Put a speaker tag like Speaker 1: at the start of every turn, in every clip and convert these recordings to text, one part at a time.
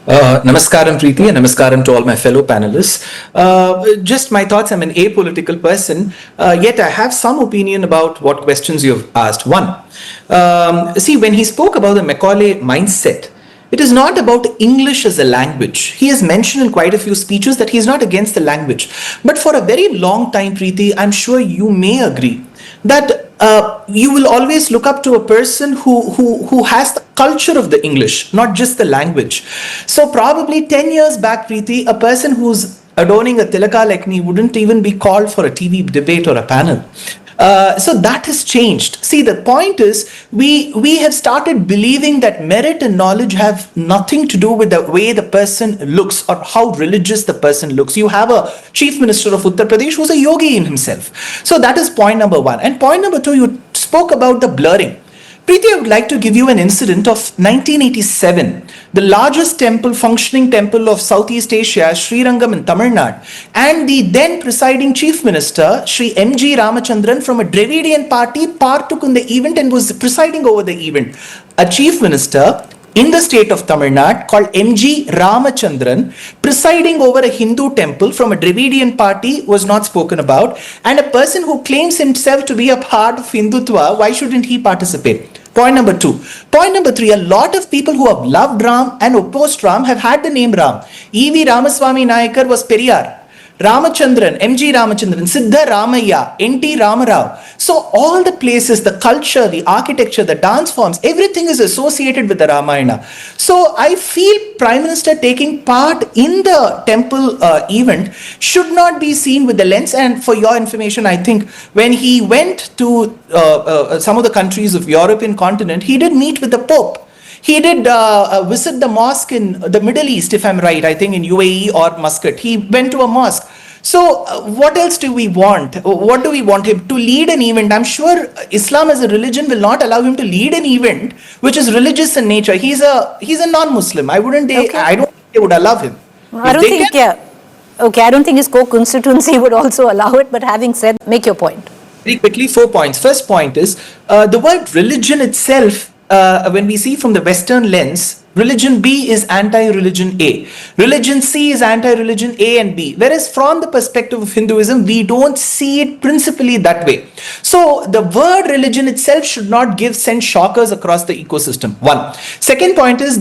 Speaker 1: Namaskaram Preeti and Namaskaram to all my fellow panelists. Just my thoughts, I'm an apolitical person, yet I have some opinion about what questions you've asked. One, see, when he spoke about the Macaulay mindset, it is not about English as a language. He has mentioned in quite a few speeches that he is not against the language. But for a very long time, Preeti, I'm sure you may agree that you will always look up to a person who has the culture of the English, not just the language. So probably 10 years back, Preeti, a person who's adorning a tilaka like me wouldn't even be called for a TV debate or a panel. So that has changed. See, the point is we have started believing that merit and knowledge have nothing to do with the way the person looks or how religious the person looks. You have a chief minister of Uttar Pradesh who's a yogi in himself. So that is point number one. And point number two, you spoke about the blurring. Preeti, I would like to give you an incident of 1987. The largest temple, functioning temple of Southeast Asia, Srirangam in Tamil Nadu, and the then presiding chief minister, Sri M.G. Ramachandran from a Dravidian party, partook in the event and was presiding over the event. A chief minister in the state of Tamil Nadu called M.G. Ramachandran presiding over a Hindu temple from a Dravidian party was not spoken about, and a person who claims himself to be a part of Hindutva, why shouldn't he participate? Point number two. Point number three, a lot of people who have loved Ram and opposed Ram have had the name Ram. E.V. Ramaswamy Nayakar was Periyar. Ramachandran, M.G. Ramachandran, Siddha Ramaya, N.T. Ramarao. So all the places, the culture, the architecture, the dance forms, everything is associated with the Ramayana. So I feel Prime Minister taking part in the temple event should not be seen with the lens. And for your information, I think when he went to some of the countries of European continent, he did meet with the Pope. He did visit the mosque in the Middle East, if I'm right, I think in UAE or Muscat. He went to a mosque. So what else do we want? What do we want him to lead an event? I'm sure Islam as a religion will not allow him to lead an event which is religious in nature. He's a non-Muslim. I don't think they would allow him.
Speaker 2: I don't think his co-constituency would also allow it, but having said, make your point.
Speaker 1: Very quickly, 4 points. First point is the word religion itself. When we see from the Western lens, religion B is anti-religion A. Religion C is anti-religion A and B. Whereas from the perspective of Hinduism, we don't see it principally that way. So the word religion itself should not send shockers across the ecosystem. One. Second point is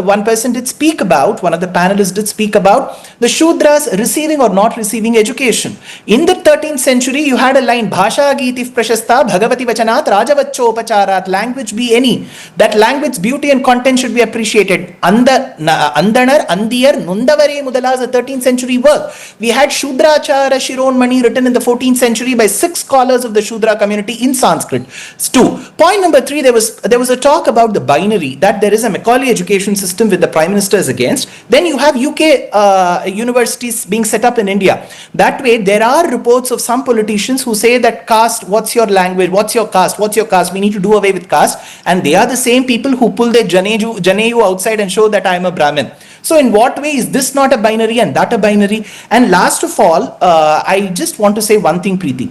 Speaker 1: one person did speak about, one of the panelists did speak about the Shudras receiving or not receiving education. In the 13th century, you had a line, Bhasha Geetif Prashasta Bhagavati Vachanat Rajavacho Upacharat, language be any. That language, beauty and content should be appreciated. Andanar, Andiyar, Nundavare Mudala is a 13th century work. We had Shudrachara Shironmani written in the 14th century by 6 scholars of the Shudra community in Sanskrit. 2. Point number 3, there was a talk about the binary, that there is a Macaulay education system with the Prime Minister is against. Then you have UK universities being set up in India. That way, there are reports of some politicians who say that caste, what's your language, what's your caste, we need to do away with caste. And they are the same people who pull their Janeyu outside and show that I am a Brahmin. So in what way is this not a binary and that a binary? And last of all, I just want to say one thing, Preeti.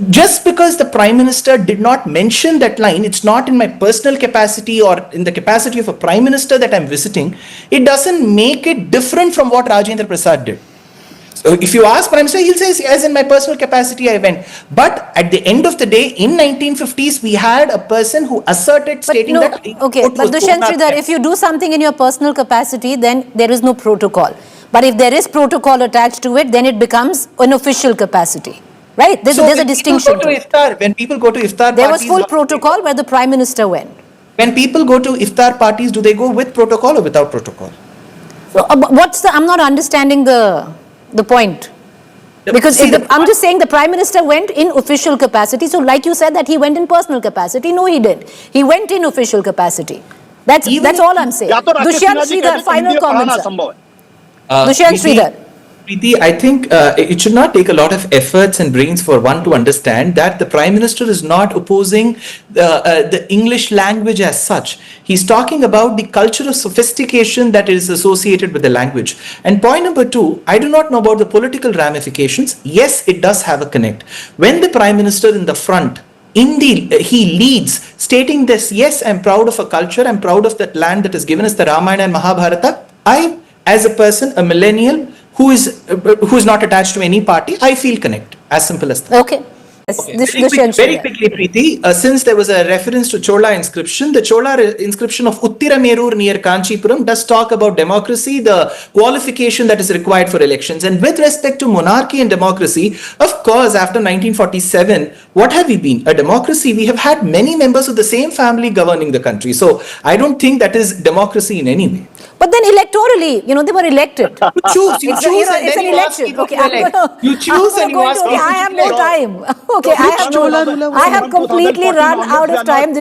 Speaker 1: Just because the Prime Minister did not mention that line, it's not in my personal capacity or in the capacity of a Prime Minister that I'm visiting, it doesn't make it different from what Rajendra Prasad did. So if you ask Prime Minister, he'll say, as in my personal capacity, I went. But at the end of the day, in 1950s, we had a person who asserted stating that...
Speaker 2: Okay, but Dushyanth, Sridhar, if you do something in your personal capacity, then there is no protocol. But if there is protocol attached to it, then it becomes an official capacity. Right? There's a distinction.
Speaker 1: When people go to iftar
Speaker 2: there was full protocol where the Prime Minister went.
Speaker 1: When people go to iftar parties, do they go with protocol or without protocol?
Speaker 2: So, I'm not understanding the point. Because I'm just saying the Prime Minister went in official capacity. So like you said that he went in personal capacity. No, he didn't. He went in official capacity. That's all I'm saying. Dushyanth, Sridhar, final comments. Dushyanth, Sridhar.
Speaker 1: Preeti, I think it should not take a lot of efforts and brains for one to understand that the Prime Minister is not opposing the English language as such. He's talking about the culture of sophistication that is associated with the language. And point number 2, I do not know about the political ramifications. Yes, it does have a connect. When the Prime Minister in the front he leads, stating this, yes, I'm proud of a culture, I'm proud of that land that has given us the Ramayana and Mahabharata. I, as a person, a millennial who is not attached to any party, I feel connected. As simple as that.
Speaker 2: Okay.
Speaker 1: Okay. Very quickly, Preeti, since there was a reference to Chola inscription, the Chola inscription of Uttiramerur near Kanchipuram does talk about democracy, the qualification that is required for elections. And with respect to monarchy and democracy, of course, after 1947, what have we been? A democracy. We have had many members of the same family governing the country. So I don't think that is democracy in any way.
Speaker 2: But then electorally, they were elected.
Speaker 1: You choose,
Speaker 2: It's an election. Okay,
Speaker 1: you choose and you ask people
Speaker 2: I have no time. Okay, I have completely run out of time.